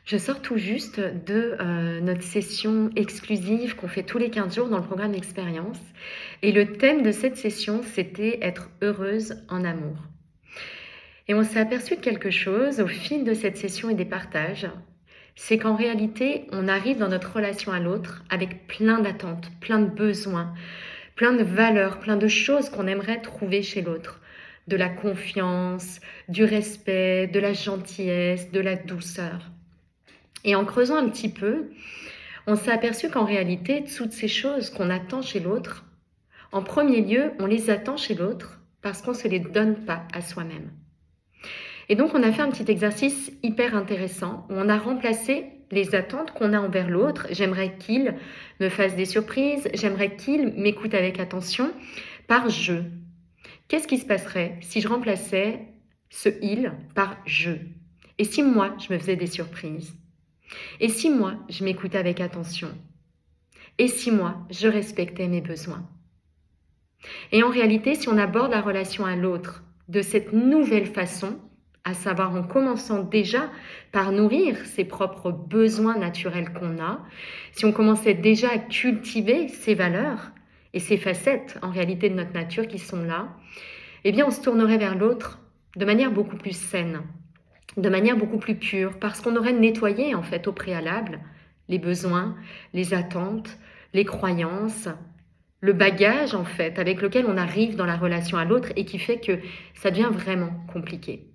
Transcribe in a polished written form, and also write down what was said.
Je sors tout juste de notre session exclusive qu'on fait tous les 15 jours dans le programme d'expérience. Et le thème de cette session, c'était être heureuse en amour. Et on s'est aperçu de quelque chose au fil de cette session et des partages, c'est qu'en réalité, on arrive dans notre relation à l'autre avec plein d'attentes, plein de besoins, plein de valeurs, plein de choses qu'on aimerait trouver chez l'autre. De la confiance, du respect, de la gentillesse, de la douceur. Et en creusant un petit peu, on s'est aperçu qu'en réalité, toutes ces choses qu'on attend chez l'autre, en premier lieu, on les attend chez l'autre parce qu'on ne se les donne pas à soi-même. Et donc, on a fait un petit exercice hyper intéressant où on a remplacé les attentes qu'on a envers l'autre. J'aimerais qu'il me fasse des surprises, j'aimerais qu'il m'écoute avec attention, par je. Qu'est-ce qui se passerait si je remplaçais ce il par je? Et si moi, je me faisais des surprises? Et si moi, je m'écoutais avec attention? Et si moi, je respectais mes besoins? Et en réalité, si on aborde la relation à l'autre de cette nouvelle façon, à savoir en commençant déjà par nourrir ses propres besoins naturels qu'on a, si on commençait déjà à cultiver ces valeurs et ces facettes en réalité de notre nature qui sont là, eh bien on se tournerait vers l'autre de manière beaucoup plus saine, de manière beaucoup plus pure, parce qu'on aurait nettoyé en fait au préalable les besoins, les attentes, les croyances, le bagage en fait avec lequel on arrive dans la relation à l'autre et qui fait que ça devient vraiment compliqué.